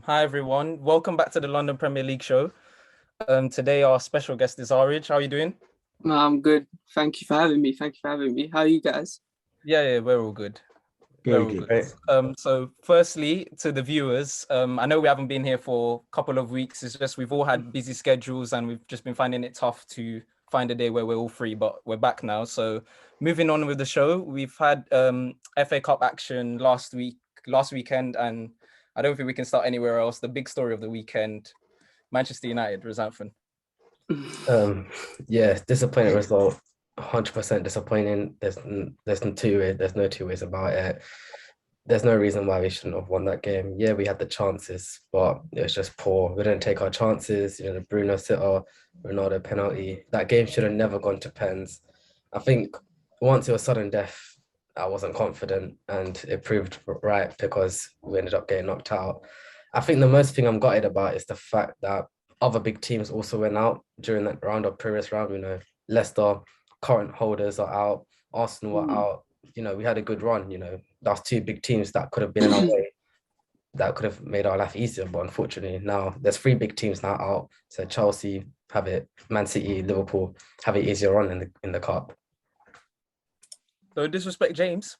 Hi everyone, welcome back to the London Premier League show. Today our special guest is Arij. How are you doing? No, I'm good. Thank you for having me. Thank you for having me. How are you guys? Yeah, we're all good. We're Very all good. good. Right. So firstly, to the viewers, I know we haven't been here for a couple of weeks. It's just we've all had busy schedules and we've just been finding it tough to find a day where we're all free, but we're back now. So moving on with the show, we've had FA Cup action last weekend, and I don't think we can start anywhere else. The big story of the weekend, Manchester United, Southampton. Um, yeah, disappointing result. 100% disappointing. There's no two ways about it. There's no reason why we shouldn't have won that game. Yeah, we had the chances, but it was just poor. We didn't take our chances. The Bruno sitter, Ronaldo penalty. That game should have never gone to pens. I think once it was sudden death, I wasn't confident, and it proved right because we ended up getting knocked out. I think the most thing I'm gutted about is the fact that other big teams also went out during that round or previous round. Leicester, current holders are out, Arsenal are Mm. out. We had a good run. That's two big teams that could have been in our way, that could have made our life easier. But unfortunately, now there's three big teams now out. So Chelsea have it, Man City, Liverpool have it easier on in the cup. So disrespect James.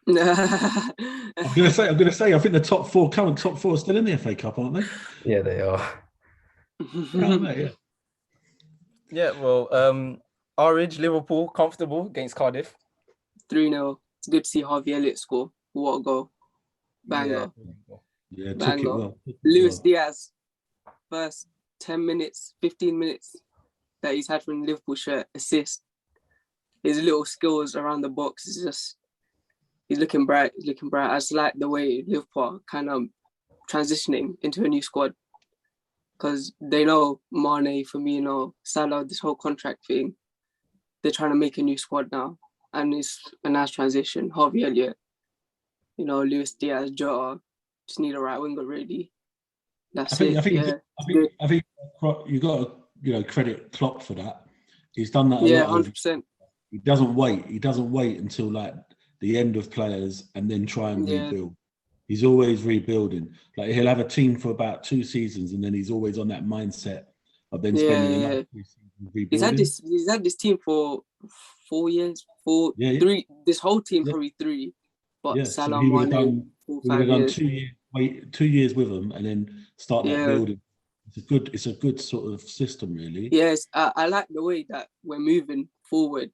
I'm gonna say, I think the current top four are still in the FA Cup, aren't they? Yeah, they are. Aren't they? Yeah. Yeah, well, Origi, Liverpool, comfortable against Cardiff. 3-0. It's good to see Harvey Elliott score. What a goal. Yeah. Banger. Yeah, took it Banger. well. Luis Diaz, first 10 minutes, 15 minutes that he's had from the Liverpool shirt, assist. His little skills around the box is just, he's looking bright. He's looking bright. I just like the way Liverpool are kind of transitioning into a new squad because they know Mane, Firmino, Salah, this whole contract thing. They're trying to make a new squad now, and it's a nice transition. Harvey Elliott, Luis Diaz, Jota, just need a right winger really. That's it. I think you got to credit Klopp for that. He's done that a Yeah, lot. 100%. He doesn't wait. He doesn't wait until like the end of players and then try and rebuild. He's always rebuilding. Like he'll have a team for about 2 seasons, and then he's always on that mindset of then spending another 2 seasons rebuilding. He's had this team for 4 years, three. This whole team probably 3, but Salah, so he would have Mane, done, 5 years. 2 years with them, and then start that building. It's a good sort of system, really. Yes, I like the way that we're moving forward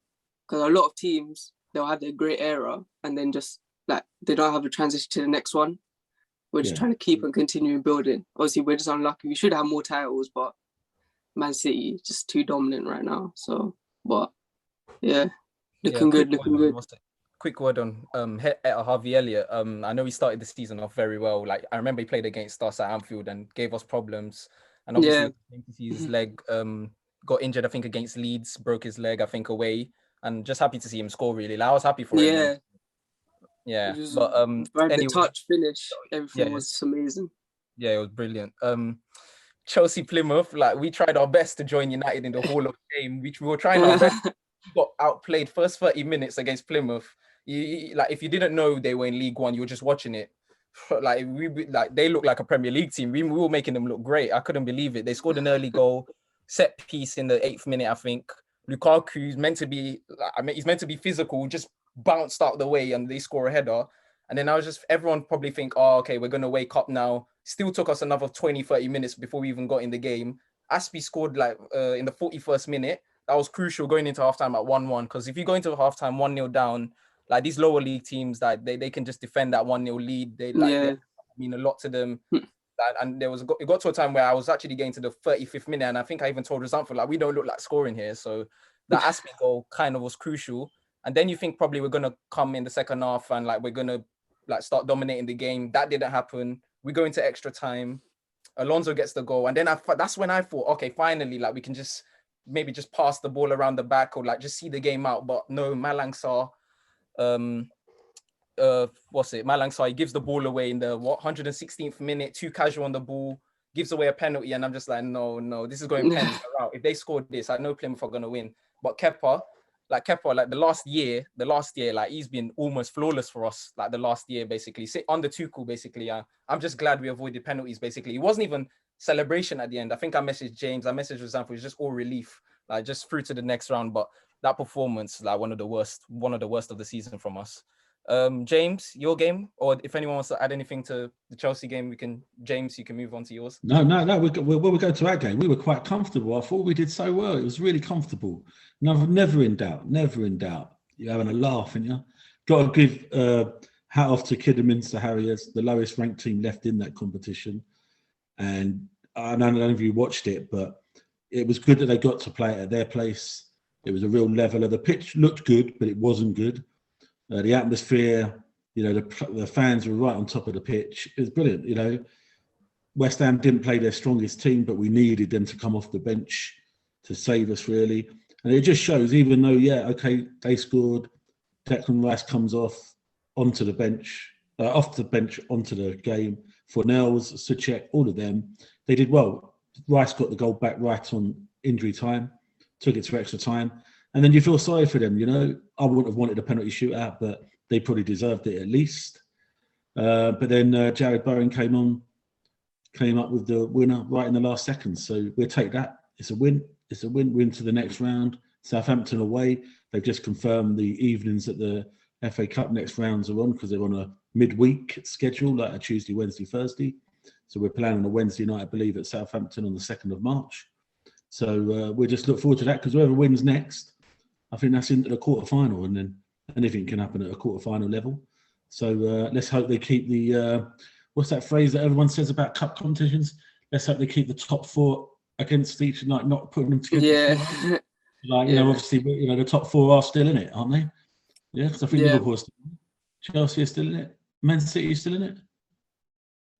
because a lot of teams they'll have their great era and then just like they don't have a transition to the next one. We're just trying to keep and continue building. Obviously, we're just unlucky. We should have more titles, but Man City is just too dominant right now. So, but yeah, looking good. Quick word on Harvey Elliott. I know he started the season off very well. Like I remember he played against us at Anfield and gave us problems. And obviously his leg got injured, I think, against Leeds, broke his leg, I think, away. And just happy to see him score, really. Like, I was happy for him. Yeah. But right, anyway, the touch finish, everything was amazing. Yeah, it was brilliant. Chelsea Plymouth, like we tried our best to join United in the Hall of Fame, which we were trying our best. We got outplayed first 30 minutes against Plymouth. Like if you didn't know they were in League One, you were just watching it. Like they look like a Premier League team. We were making them look great. I couldn't believe it. They scored an early goal, set piece in the 8th minute, I think. Lukaku's meant to be, he's meant to be physical, just bounced out the way and they score a header. And then everyone probably think, oh, okay, we're going to wake up now. Still took us another 20, 30 minutes before we even got in the game. Aspie scored in the 41st minute. That was crucial going into halftime at 1-1. Because if you go into halftime 1-0 down, like these lower league teams, that they can just defend that 1-0 lead. They mean a lot to them. And it got to a time where I was actually getting to the 35th minute, and I think I even told Rizanford, like, we don't look like scoring here. So that Aspie goal kind of was crucial. And then you think probably we're gonna come in the second half and like we're gonna like start dominating the game. That didn't happen. We go into extra time. Alonso gets the goal, and then that's when I thought, okay, finally, like we can just maybe just pass the ball around the back or like just see the game out. But no, Malang Sarr, Malang Sarr, he gives the ball away in the 116th minute, too casual on the ball, gives away a penalty, and I'm just like, no, this is going pens out. If they scored this, I know Plymouth are gonna win. But Kepa, like Kepa, like the last year, like he's been almost flawless for us. Like the last year, basically, under Tuchel, basically. I'm just glad we avoided penalties. Basically, it wasn't even celebration at the end. I think I messaged James. I messaged Rosanford. It's just all relief, like just through to the next round. But that performance, like one of the worst of the season from us. James, your game, or if anyone wants to add anything to the Chelsea game, James, you can move on to yours. No. When we go to our game, we were quite comfortable. I thought we did so well. It was really comfortable. Never in doubt. You're having a laugh, and you got to give hat off to Kidderminster Harriers, the lowest ranked team left in that competition. And I don't know if you watched it, but it was good that they got to play it at their place. It was a real leveler. The pitch looked good, but it wasn't good. The atmosphere, the fans were right on top of the pitch. It was brilliant. West Ham didn't play their strongest team, but we needed them to come off the bench to save us, really. And it just shows, even though, they scored, Declan Rice comes off onto the bench, off the bench onto the game. Fornells, Soucek, all of them, they did well. Rice got the goal back right on injury time, took it to extra time. And then you feel sorry for them, I wouldn't have wanted a penalty shootout, but they probably deserved it at least. But then Jared Bowen came up with the winner right in the last second. So we'll take that. It's a win. It's a win to the next round. Southampton away. They've just confirmed the evenings that the FA Cup next rounds are on because they're on a midweek schedule, like a Tuesday, Wednesday, Thursday. So we're planning a Wednesday night, I believe, at Southampton on the 2nd of March. So we'll just look forward to that because whoever wins next, I think that's into the quarterfinal, and then anything can happen at a quarterfinal level. So let's hope they keep the what's that phrase that everyone says about cup competitions? Let's hope they keep the top four against each, like not putting them together. Yeah. Obviously, the top four are still in it, aren't they? Yeah, because I think Liverpool is still in it. Chelsea is still in it. Man City is still in it.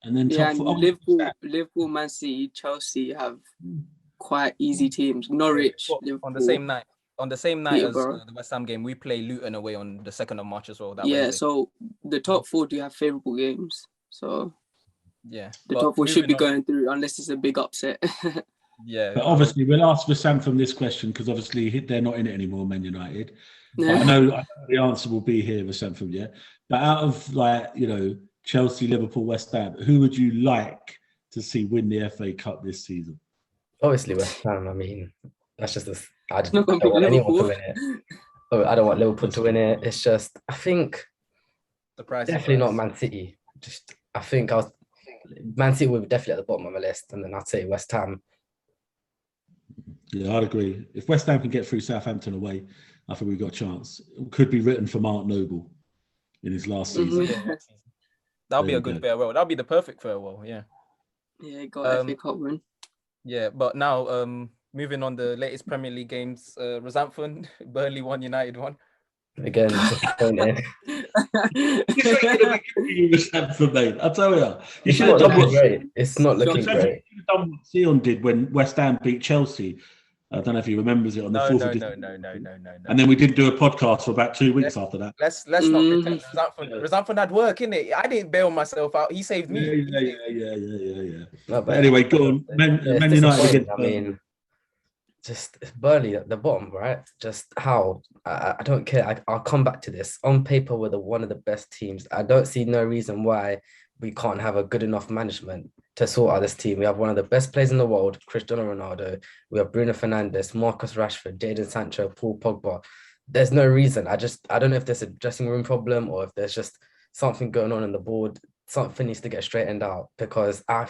And then top four. Liverpool, Man City, Chelsea have quite easy teams. Norwich, Liverpool. On the same night as the West Ham game, we play Luton away on the 2nd of March as well. So the top four do have favourable games. So the top four should be going through unless it's a big upset. But obviously, we'll ask for Sam from this question because obviously they're not in it anymore, Man United. Yeah. I know the answer will be here with Sam from But out of Chelsea, Liverpool, West Ham, who would you like to see win the FA Cup this season? Obviously, West Ham. I mean, that's just this. I don't want anyone to win it. I don't want Liverpool to win it. It's just, I think, definitely not Man City. Man City will be definitely at the bottom of my list, and then I'd say West Ham. Yeah, I'd agree. If West Ham can get through Southampton away, I think we've got a chance. It could be written for Mark Noble in his last season. That'll be a good farewell. That'll be the perfect farewell. Yeah. Yeah, got FA Cup win. Yeah, but now moving on the latest Premier League games, Rosanford, Burnley 1, United 1. Again, disappointing. I tell you, you should have done what great. It's not looking great. You should have done what Sion did when West Ham beat Chelsea. I don't know if he remembers it on the 4th of December. No. And then we didn't do a podcast for about 2 weeks after that. Let's not pretend. Rosanford had work, innit? I didn't bail myself out. He saved me. Yeah. But anyway, go on. Man United against just Burnley at the bottom, right? Just how I don't care. I'll come back to this. On paper, we're one of the best teams. I don't see no reason why we can't have a good enough management to sort out this team. We have one of the best players in the world, Cristiano Ronaldo. We have Bruno Fernandes, Marcus Rashford, Jadon Sancho, Paul Pogba. There's no reason. I don't know if there's a dressing room problem or if there's just something going on the board. Something needs to get straightened out because I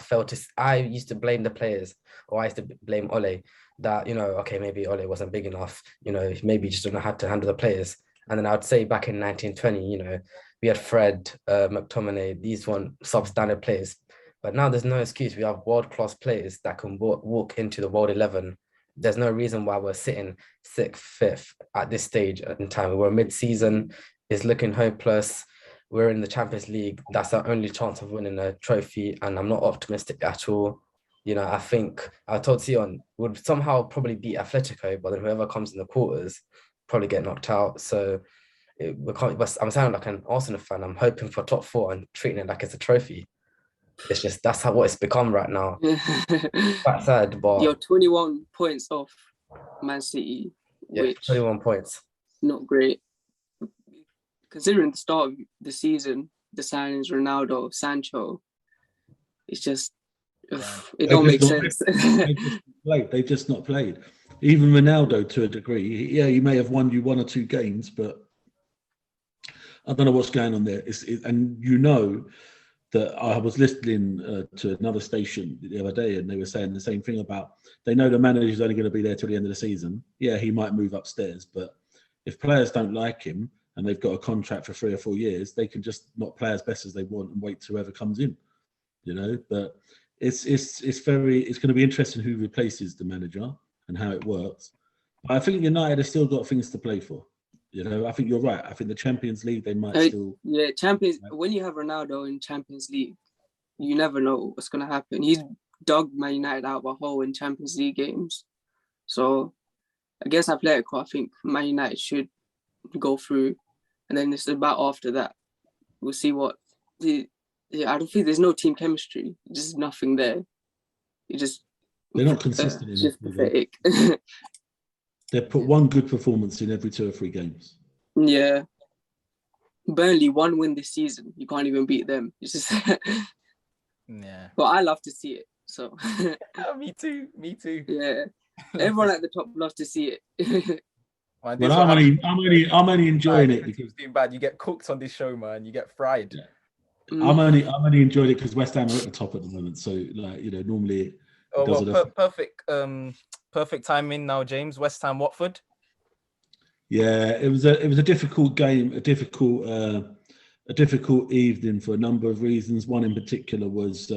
used to blame the players, or I used to blame Ole that, maybe Ole wasn't big enough, maybe just don't know how to handle the players. And then I would say back in 1920, we had Fred, McTominay, these one substandard players. But now there's no excuse. We have world-class players that can walk into the World 11. There's no reason why we're sitting 6th, 5th at this stage in time. We're mid-season. It's looking hopeless. We're in the Champions League. That's our only chance of winning a trophy. And I'm not optimistic at all. I think I told Sion would somehow probably beat Atletico, but then whoever comes in the quarters probably get knocked out. So I'm sounding like an Arsenal fan. I'm hoping for top 4 and treating it like it's a trophy. It's just that's what it's become right now. Quite sad, but you're 21 points off Man City. Yeah, 21 points. not great. Considering the start of the season, the signings Ronaldo, Sancho, it's just it don't make sense. They've just not played. Even Ronaldo, to a degree, yeah, he may have won you 1 or 2 games, but I don't know what's going on there. And you know that I was listening to another station the other day, and they were saying the same thing about they know the manager's only going to be there till the end of the season. Yeah, he might move upstairs, but if players don't like him and they've got a contract for 3 or 4 years, they can just not play as best as they want and wait till whoever comes in. You know, but it's going to be interesting who replaces the manager and how it works. But I think United have still got things to play for. You know, I think you're right. I think the Champions League, they might still... Yeah, when you have Ronaldo in Champions League, you never know what's going to happen. He's dug Man United out of a hole in Champions League games. So, against Atletico, I think Man United should go through. And then it's about after that. We'll see what... I don't think there's no team chemistry. Just nothing there. They're not consistent enough. Just pathetic. They put one good performance in every 2 or 3 games. Yeah. Burnley, 1 win this season. You can't even beat them. It's just yeah. Well, I love to see it. So me too. Yeah. Everyone at the top loves to see it. Well, I'm only enjoying it because doing bad. You get cooked on this show, man. You get fried. Yeah. I'm only enjoying it because West Ham are at the top at the moment. So, like, you know, normally. Perfect timing now, James. West Ham, Watford. Yeah, it was a difficult game, a difficult evening for a number of reasons. One in particular was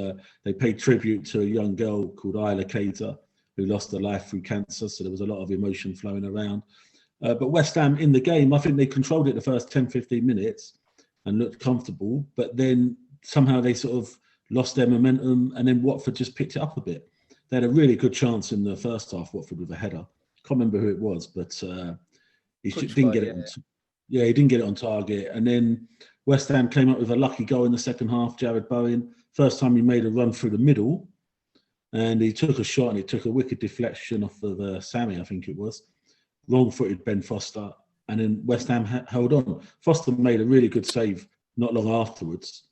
they paid tribute to a young girl called Isla Cater who lost her life through cancer. So there was a lot of emotion flowing around. But West Ham in the game, I think they controlled it the first 10, 15 minutes and looked comfortable. But then somehow they sort of lost their momentum, and then Watford just picked it up a bit. They had a really good chance in the first half, Watford, with a header. Can't remember who it was, but he didn't get it. He didn't get it on target. And then West Ham came up with a lucky goal in the second half. Jared Bowen, first time he made a run through the middle, and he took a shot and he took a wicked deflection off of Sammy, I think it was. Wrong-footed Ben Foster, and then West Ham held on. Foster made a really good save not long afterwards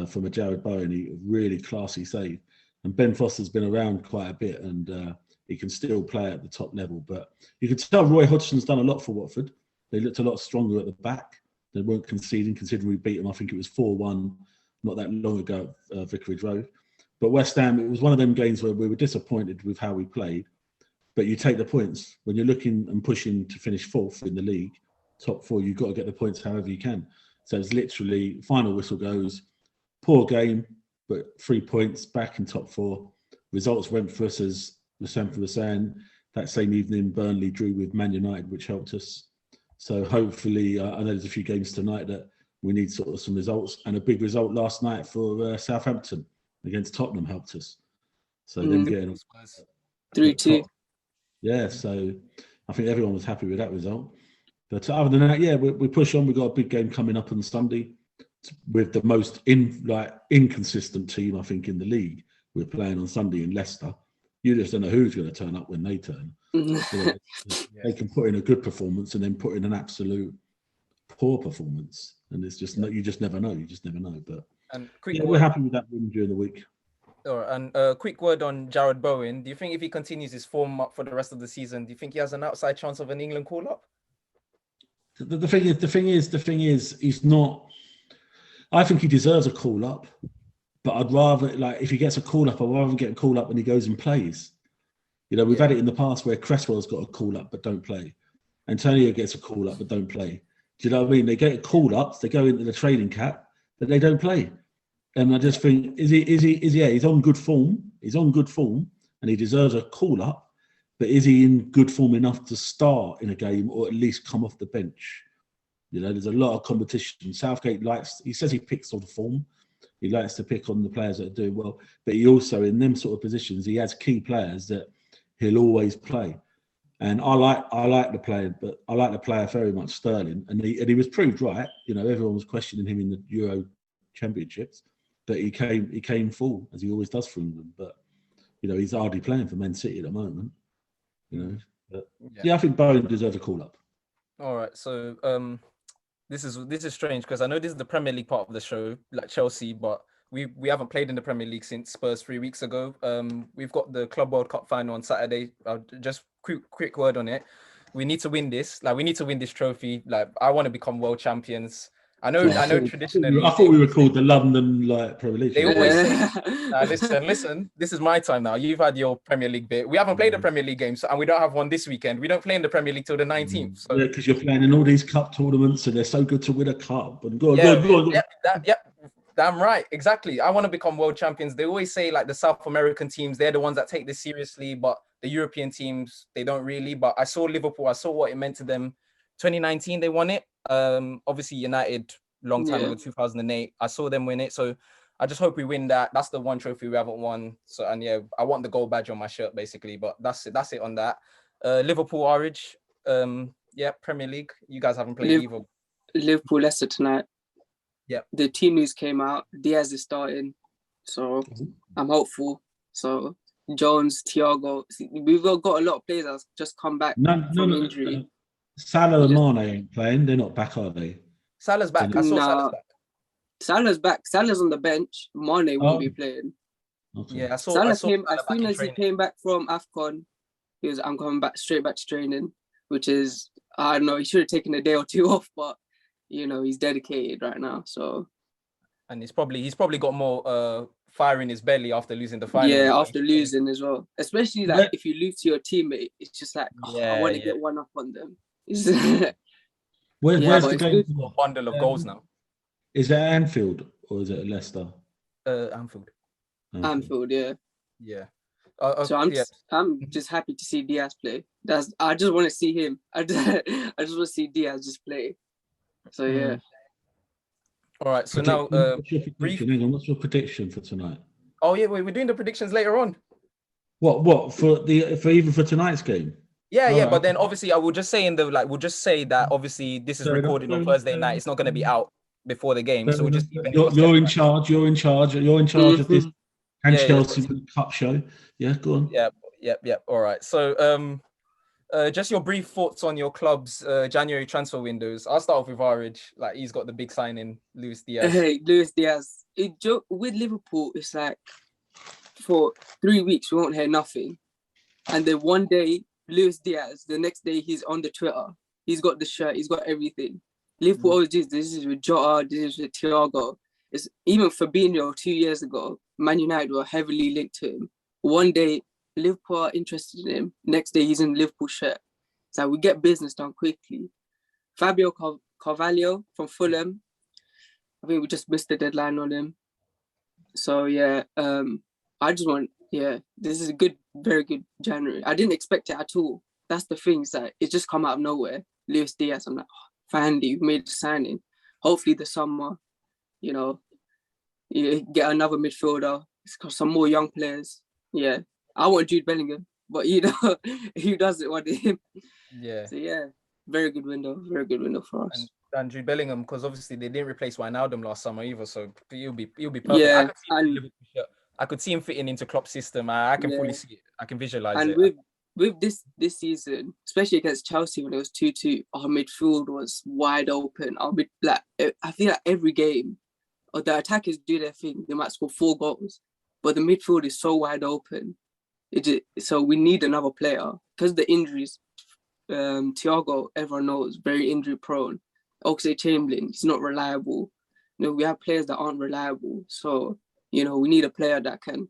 from a Jared Bowen, a really classy save. And Ben Foster's been around quite a bit, and he can still play at the top level. But you can tell Roy Hodgson's done a lot for Watford. They looked a lot stronger at the back. They weren't conceding, considering we beat them. I think it was 4-1 not that long ago at Vicarage Road. But West Ham, it was one of them games where we were disappointed with how we played. But you take the points. When you're looking and pushing to finish 4th in the league, top 4, you've got to get the points however you can. So it's literally, final whistle goes, poor game, but 3 points back in top 4. Results went for us, as Southampton was saying. That same evening, Burnley drew with Man United, which helped us. So hopefully, I know there's a few games tonight that we need sort of some results. And a big result last night for Southampton against Tottenham helped us. So them getting 3-2. Yeah, so I think everyone was happy with that result. But other than that, yeah, we push on. We've got a big game coming up on Sunday with the most inconsistent team, I think, in the league. We're playing on Sunday in Leicester. You just don't know who's going to turn up when they turn. They can put in a good performance and then put in an absolute poor performance. And it's just, you just never know. You just never know. But we're happy with that win during the week. And a quick word on Jared Bowen. Do you think if he continues his form up for the rest of the season, do you think he has an outside chance of an England call-up? The thing is, he's not. I think he deserves a call-up, but I'd rather, like, if he gets a call-up, I'd rather get a call-up when he goes and plays. You know, we've had it in the past where Cresswell's got a call-up but don't play. Antonio gets a call-up but don't play. Do you know what I mean? They get call-ups, they go into the training camp, but they don't play. And I just think, he's on good form. He's on good form, and he deserves a call-up. But is he in good form enough to start in a game or at least come off the bench? You know, there's a lot of competition. Southgate he says he picks on form. He likes to pick on the players that are doing well. But he also, in them sort of positions, he has key players that he'll always play. And I like the player, but I like the player very much, Sterling. And he was proved right. You know, everyone was questioning him in the Euro Championships. But he came full, as he always does for England. But, you know, he's hardly playing for Man City at the moment. You know, but, I think Bowen deserves a call-up. All right. So this is strange because I know this is the Premier League part of the show, like Chelsea, but we haven't played in the Premier League since Spurs 3 weeks ago. We've got the Club World Cup final on Saturday. Just quick word on it. We need to win this. Like we need to win this trophy. Like I want to become world champions. I know traditionally. I thought we were called the London Premier League. They always say, listen, this is my time now. You've had your Premier League bit. We haven't played the Premier League games, and we don't have one this weekend. We don't play in the Premier League till the 19th. So. Yeah, because you're playing in all these cup tournaments, and they're so good to win a cup. And go on. Damn right, exactly. I want to become world champions. They always say like the South American teams, they're the ones that take this seriously, but the European teams, they don't really. But I saw Liverpool, I saw what it meant to them. 2019, they won it. Obviously United, long time ago, 2008. I saw them win it, so I just hope we win that. That's the one trophy we haven't won. So I want the gold badge on my shirt basically. But that's it on that. Liverpool, Origin, Premier League. You guys haven't played either. Liverpool, Leicester tonight. Yeah, the team news came out. Diaz is starting, so I'm hopeful. So Jones, Thiago, we've got a lot of players that's just come back from injury. Salah and Mane ain't playing. They're not back, are they? Salah's back. I saw Salah's back. Salah's back. Salah's on the bench. Mane won't be playing. Okay. Yeah, I saw Salah Salah came as soon as he came back from AFCON. He was, I'm coming back straight back to training, which is, I don't know, he should have taken a day or two off, but he's dedicated right now. So, and he's probably got more fire in his belly after losing the final. Yeah, after losing as well. Especially like if you lose to your teammate, it's just like I want to get one up on them. Where's the game? A bundle of goals now. Is it Anfield or is it Leicester? Anfield. Anfield, yeah. Yeah. So I'm just happy to see Diaz play. I just want to see him. I just want to see Diaz just play. So yeah. All right. So now, what's your prediction for tonight? Oh yeah, we're doing the predictions later on. What for even for tonight's game? Yeah. But then obviously, I will just say we'll just say that obviously this is recorded on Thursday night. It's not going to be out before the game, so we'll just. You're in charge. You're in charge of this. And Chelsea Cup show. Yeah, go on. Yep. All right. So, just your brief thoughts on your club's January transfer windows. I'll start off with Origin. Like he's got the big signing, Luis Diaz. Hey, Luis Diaz. With Liverpool, it's like for 3 weeks we won't hear nothing, and then one day Luis Diaz. The next day he's on the Twitter. He's got the shirt. He's got everything. Liverpool always do this is with Jota. This is with Thiago. It's even Fabinho 2 years ago. Man United were heavily linked to him. One day, Liverpool are interested in him. Next day, he's in Liverpool shirt. So we get business done quickly. Fabio Carvalho from Fulham. I think we just missed the deadline on him. So yeah, I just want, this is a very good January. I didn't expect it at all. That's the thing, is that it just come out of nowhere. Luis Diaz, I'm like, finally, we made a signing. Hopefully the summer, you get another midfielder. It's got some more young players. Yeah, I want Jude Bellingham, but who doesn't want him? Yeah. So yeah, very good window for us. And Jude Bellingham, because obviously they didn't replace Wijnaldum last summer either, so he'll be perfect. Yeah, I could see him fitting into Klopp's system. I can fully see it. I can visualize it. And with this season, especially against Chelsea when it was 2-2, our midfield was wide open. I feel like every game, or the attackers do their thing, they might score 4 goals, but the midfield is so wide open. So we need another player because the injuries. Thiago, everyone knows, very injury prone. Oxlade-Chamberlain, he's not reliable. We have players that aren't reliable. So we need a player that can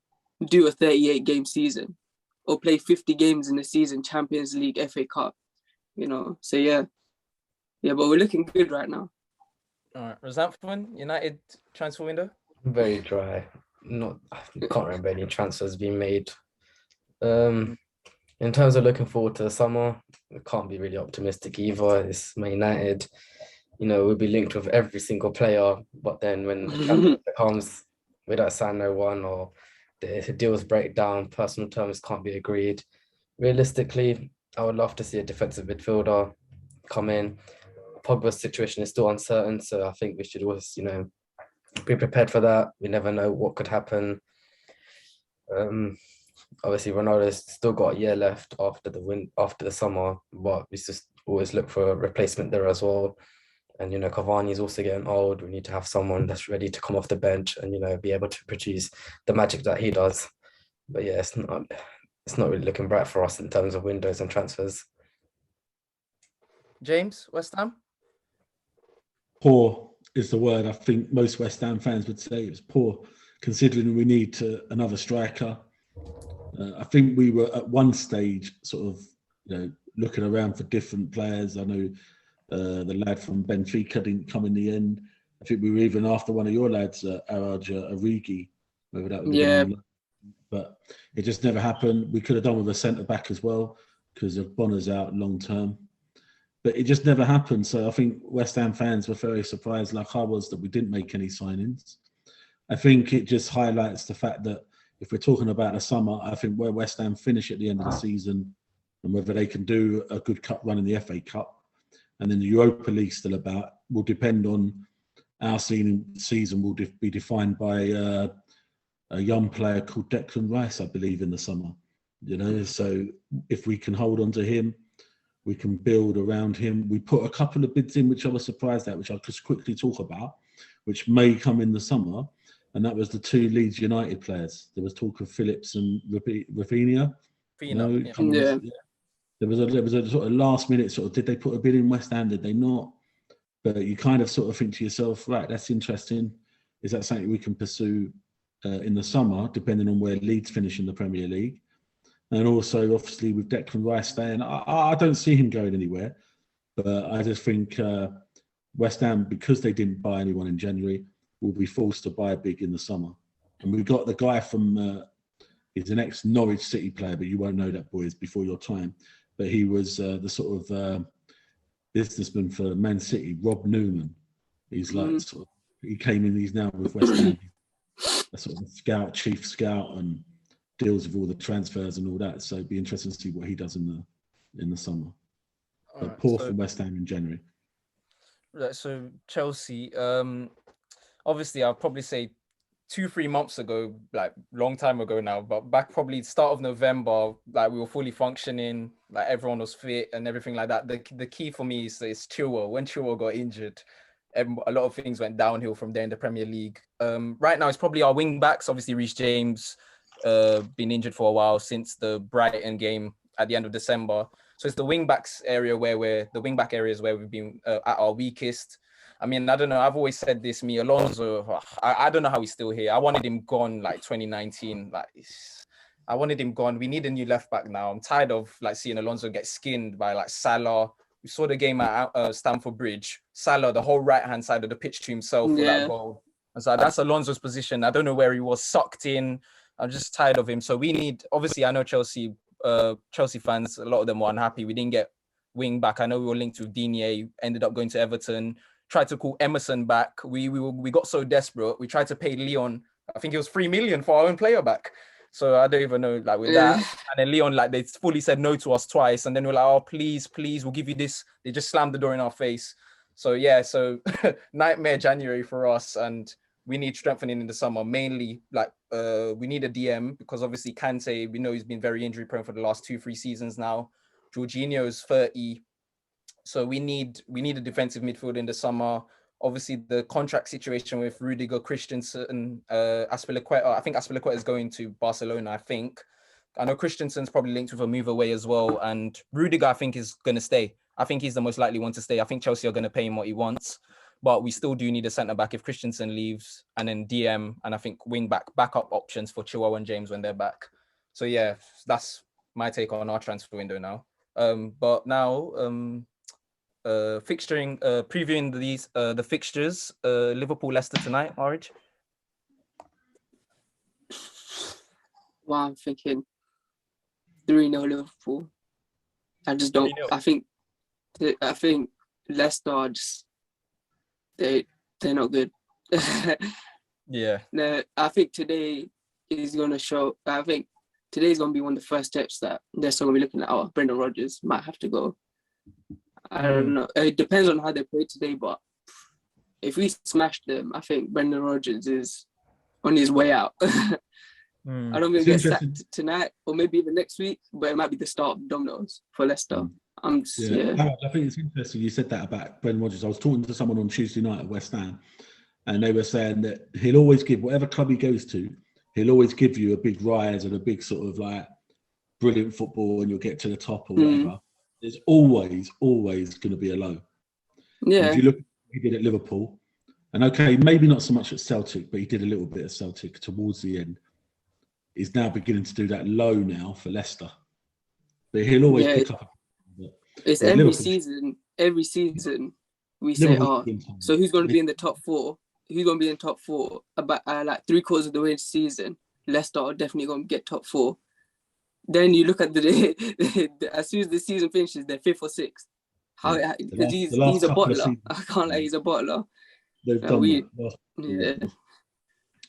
do a 38 game season or play 50 games in the season, Champions League, FA Cup. So yeah, but we're looking good right now. All right, Southampton United transfer window? Very dry. I can't remember any transfers being made. In terms of looking forward to the summer, we can't be really optimistic either. It's Man United. We'll be linked with every single player, but then when the championship comes, we don't sign no one, or the deals break down, personal terms can't be agreed. Realistically, I would love to see a defensive midfielder come in. Pogba's situation is still uncertain, so I think we should always, be prepared for that. We never know what could happen. obviously Ronaldo's still got a year left after the summer, but we just always look for a replacement there as well. And Cavani's also getting old. We need to have someone that's ready to come off the bench and be able to produce the magic that he does. But yeah, it's not really looking bright for us in terms of windows and transfers. James, West Ham? Poor is the word I think most West Ham fans would say. It's poor, considering we need another striker. I think we were at one stage sort of, looking around for different players. I know the lad from Benfica didn't come in the end. I think we were even after one of your lads, Araj Origi, whether that would have been, but it just never happened. We could have done with a centre back as well because of Bonner's out long term. But it just never happened. So I think West Ham fans were very surprised, like I was, that we didn't make any signings. I think it just highlights the fact that if we're talking about the summer, I think where West Ham finish at the end of the season and whether they can do a good cup run in the FA Cup and then the Europa League still about will depend on our season will be defined by a young player called Declan Rice, I believe, in the summer. So if we can hold on to him, we can build around him. We put a couple of bids in, which I was surprised at, which I'll just quickly talk about, which may come in the summer. And that was the two Leeds United players. There was talk of Phillips and Rafinha. There was a sort of last minute sort of, did they put a bid in West Ham? Did they not? But you kind of sort of think to yourself, right, that's interesting. Is that something we can pursue in the summer, depending on where Leeds finish in the Premier League? And also, obviously, with Declan Rice staying, I don't see him going anywhere. But I just think West Ham, because they didn't buy anyone in January, will be forced to buy big in the summer. And we've got the guy from, he's an ex-Norwich City player, but you won't know that, boys, before your time. But he was the sort of businessman for Man City, Rob Newman. He's like, he came in, he's now with West Ham. A sort of chief scout, and deals with all the transfers and all that. So it'd be interesting to see what he does in the summer. But poor from West Ham in January. Right, so Chelsea, obviously I'll probably say 2-3 months ago, like long time ago now, but back probably start of November, like we were fully functioning, like everyone was fit and everything like that. The key for me is Chilwell. When Chilwell got injured, a lot of things went downhill from there in the Premier League. Right now it's probably our wing backs, obviously Reece James, been injured for a while since the Brighton game at the end of December. So it's the wing backs area where we've been at our weakest. I mean, I don't know. I've always said this. Alonso, I don't know how he's still here. I wanted him gone like 2019. I wanted him gone. We need a new left back now. I'm tired of like seeing Alonso get skinned by like Salah. We saw the game at Stamford Bridge. Salah, the whole right hand side of the pitch to himself for that goal. And so that's Alonso's position. I don't know where he was sucked in. I'm just tired of him. So we need, obviously, I know Chelsea fans, a lot of them were unhappy. We didn't get wing back. I know we were linked with Digne, ended up going to Everton, tried to call Emerson back. We got so desperate. We tried to pay Leon, I think it was 3 million for our own player back. So I don't even know, like with that. And then Leon, like they fully said no to us twice. And then we're like, oh, please, we'll give you this. They just slammed the door in our face. So yeah, so nightmare January for us. And we need strengthening in the summer, mainly like we need a DM because obviously Kante, we know he's been very injury prone for the last 2-3 seasons now. Jorginho is 30. So we need a defensive midfield in the summer. Obviously the contract situation with Rudiger, Christensen, Azpilicueta. I think Azpilicueta is going to Barcelona, I think. I know Christensen's probably linked with a move away as well. And Rudiger, I think, is going to stay. I think he's the most likely one to stay. I think Chelsea are going to pay him what he wants. But we still do need a centre-back if Christensen leaves, and then DM, and I think backup options for Chilwell and James when they're back. So yeah, that's my take on our transfer window now. But now, previewing the fixtures, Liverpool, Leicester tonight, Orange. Well, I'm thinking 3-0 Liverpool. I just don't. 3-0. I think Leicester are just they're not good. Yeah. No, I think today is going to show. I think today's going to be one of the first steps that they're still going to be looking at. Oh, Brendan Rodgers might have to go. I don't know. It depends on how they play today, but if we smash them, I think Brendan Rodgers is on his way out. I don't think he'll get sacked tonight or maybe even next week, but it might be the start of dominoes for Leicester. I think it's interesting you said that about Brendan Rodgers. I was talking to someone on Tuesday night at West Ham, and they were saying that he'll always give, whatever club he goes to, he'll always give you a big rise and a big sort of like brilliant football and you'll get to the top or whatever. There's always going to be a low. Yeah. And if you look at what he did at Liverpool, and okay, maybe not so much at Celtic, but he did a little bit at Celtic towards the end. He's now beginning to do that low now for Leicester. But he'll always pick up. It's every season we say, so who's going to be in the top 4? Who's going to be in top 4? About like 3/4 of the way to season, Leicester are definitely going to get top 4. Then you look at as soon as the season finishes, they're 5th or 6th. He's a bottler. I can't lie, he's a bottler. They've done that.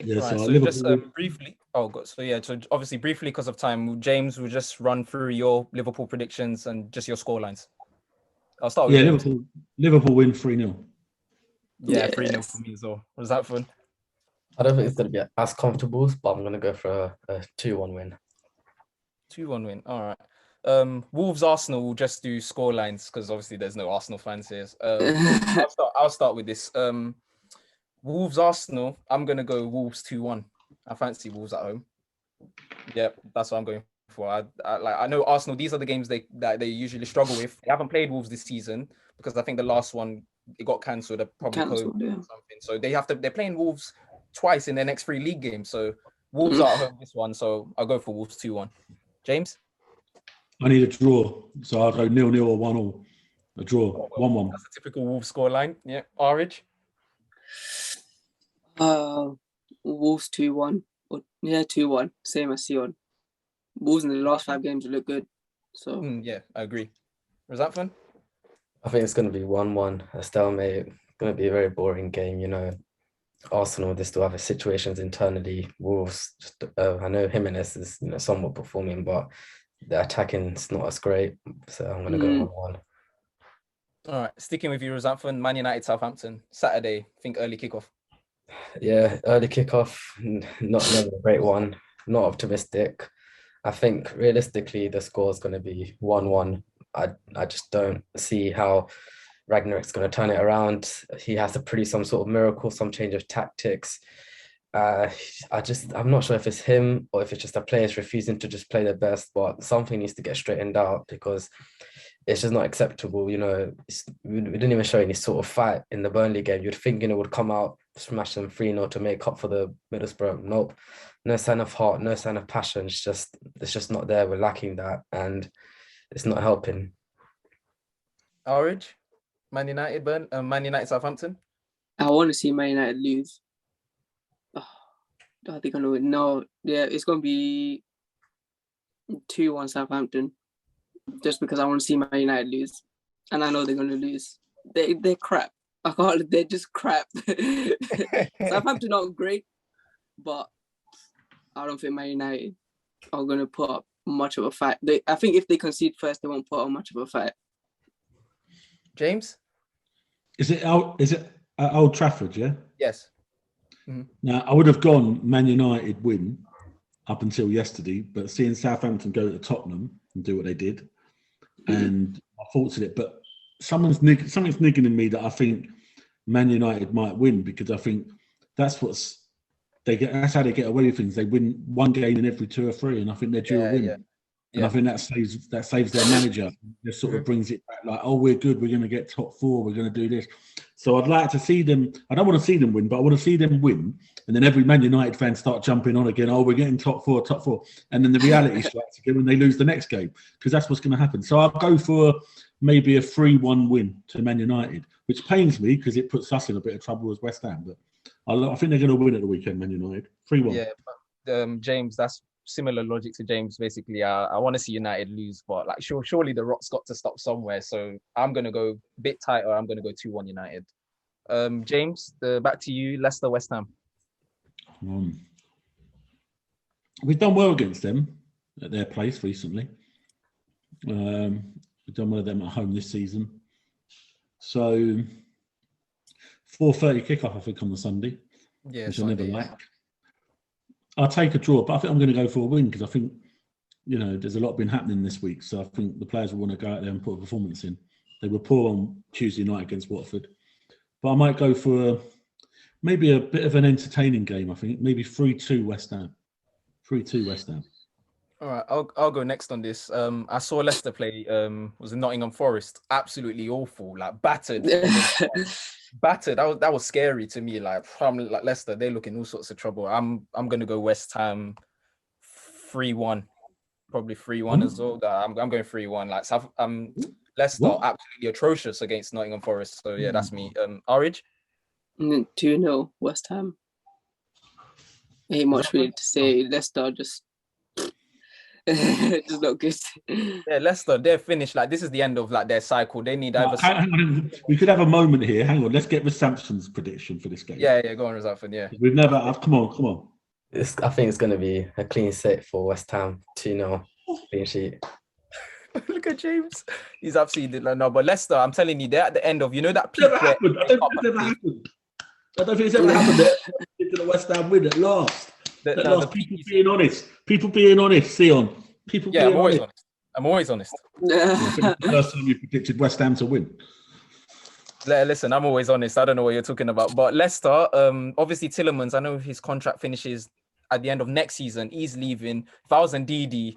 Yeah, right, so just briefly. So obviously briefly because of time, James will just run through your Liverpool predictions and just your scorelines. I'll start with James. Liverpool win 3-0. Yeah, 3-0 for me as well. Was that fun? I don't think it's going to be as comfortable, but I'm going to go for a 2-1 win. 2-1 win. All right. Wolves Arsenal will just do scorelines because obviously there's no Arsenal fans here. I'll start with this. Wolves Arsenal. I'm gonna go Wolves 2-1. I fancy Wolves at home. Yeah, that's what I'm going for. I know Arsenal. These are the games they usually struggle with. They haven't played Wolves this season because I think the last one it got cancelled. Probably COVID or something. So they're playing Wolves twice in their next 3 league games. So Wolves are at home this one. So I'll go for Wolves 2-1. James. I need a draw, so I'll go 0-0 or 1-1. A draw, 1-1. That's a typical Wolves scoreline. Yeah, Arridge. Wolves 2-1. 2-1. Same as Sion. Wolves in the last 5 games look good. So yeah, I agree. Was that fun? I think it's going to be 1-1, a stalemate. Going to be a very boring game. You know, Arsenal, they still have situations internally. Wolves, I know Jimenez is somewhat performing, but the attacking is not as great. So I'm going to go 1-1. All right, sticking with you, Rozanthan, Man United, Southampton, Saturday, I think early kickoff. Yeah, early kickoff, not a great one, not optimistic. I think realistically the score is going to be 1-1. I just don't see how Ragnarok's going to turn it around. He has to produce some sort of miracle, some change of tactics. I'm not sure if it's him or if it's just the players refusing to just play their best, but something needs to get straightened out because it's just not acceptable. We didn't even show any sort of fight in the Burnley game. You'd think it would come out, smash them 3-0 to make up for the Middlesbrough. Nope. No sign of heart, no sign of passion. It's just not there. We're lacking that and it's not helping. Orange, Man United, Southampton. I want to see Man United lose. Are they going to win? No, yeah, it's going to be 2-1 Southampton. Just because I want to see Man United lose, and I know they're going to lose. They're crap. They're just crap. Southampton not great, but I don't think Man United are going to put up much of a fight. I think if they concede first, they won't put up much of a fight. James, is it at Old Trafford? Yeah. Yes. Mm-hmm. Now I would have gone Man United win up until yesterday, but seeing Southampton go to Tottenham and do what they did, and I thoughts in it, but something's niggling in me that I think Man United might win because I think that's how they get away with things. They win 1 game in every 2 or 3, and I think they're due a win. Yeah. And I think that saves their manager. It sort of brings it back like, oh, we're good. We're going to get top 4. We're going to do this. So I'd like to see them. I don't want to see them win, but I want to see them win. And then every Man United fan start jumping on again. Oh, we're getting top 4. And then the reality strikes again when they lose the next game because that's what's going to happen. So I'll go for maybe a 3-1 win to Man United, which pains me because it puts us in a bit of trouble as West Ham. But I think they're going to win at the weekend, Man United. 3-1. Yeah, but, James, that's similar logic to James. Basically, I want to see United lose, but like surely the Rock's got to stop somewhere. So I'm gonna go a bit tighter. I'm gonna go 2-1 United. James, back to you. Leicester, West Ham. We've done well against them at their place recently. We've done well with them at home this season. So 4:30 kickoff, I think, on the Sunday, yeah, which I never like. I'll take a draw, but I think I'm going to go for a win because I think, there's a lot been happening this week. So I think the players will want to go out there and put a performance in. They were poor on Tuesday night against Watford. But I might go for maybe a bit of an entertaining game, I think. Maybe 3-2 West Ham. 3-2 West Ham. All right, I'll go next on this. I saw Leicester play. Was in Nottingham Forest. Absolutely awful. Like battered. Battered. That was scary to me. Like from Leicester, they're looking all sorts of trouble. I'm gonna go West Ham 3-1, probably 3-1 as well. I'm going 3-1. Like Leicester absolutely atrocious against Nottingham Forest. So yeah, that's me. Orange. 2-0 West Ham. Ain't much really to say. Leicester just not good. Yeah, Leicester, they're finished. Like this is the end of like their cycle. They need either. Hang on. We could have a moment here. Hang on. Let's get Samson's prediction for this game. Yeah. Go on, Rizafin. Yeah. We've never. Come on. I think it's going to be a clean slate for West Ham. 2-0 clean sheet. Look at James. He's absolutely no. But Leicester, I'm telling you, they're at the end of that peak. I don't think it's ever happened. Into the West Ham win at last. People being honest. Sion. People being honest. I'm always honest. I think the first time you predicted West Ham to win. Listen, I'm always honest. I don't know what you're talking about. But Leicester, obviously Tielemans, I know his contract finishes at the end of next season. He's leaving. If I was Ndidi,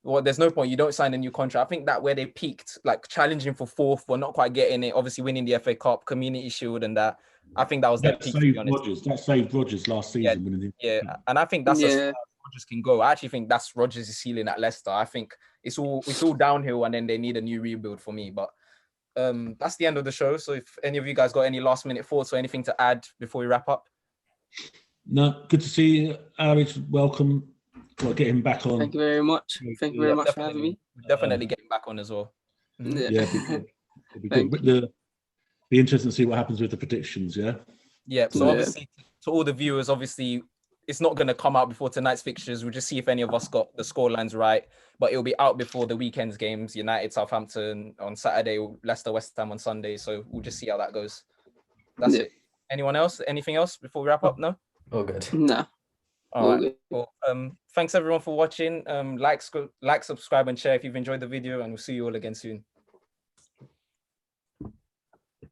well, there's no point. You don't sign a new contract. I think that where they peaked, like challenging for fourth, but not quite getting it. Obviously winning the FA Cup, Community Shield, and that. I think that was their peak. That saved Rodgers last season. Yeah, and I think that's as far as Rodgers can go. I actually think that's Rodgers' ceiling at Leicester. I think it's all downhill, and then they need a new rebuild for me. But that's the end of the show. So if any of you guys got any last minute thoughts or anything to add before we wrap up? No, good to see you, Arish. Welcome. Got to get him back on. Thank you very much. Thank you very much for having me. Definitely get him back on as well. Yeah, it'd be good. Be interesting to see what happens with the predictions. Yeah. So obviously, to all the viewers, obviously, it's not going to come out before tonight's fixtures. We'll just see if any of us got the scorelines right. But it'll be out before the weekend's games. United, Southampton on Saturday, Leicester, West Ham on Sunday. So we'll just see how that goes. That's it. Anyone else? Anything else before we wrap up? No? All good. No. All right. Well, thanks everyone for watching. Like, subscribe, and share if you've enjoyed the video, and we'll see you all again soon.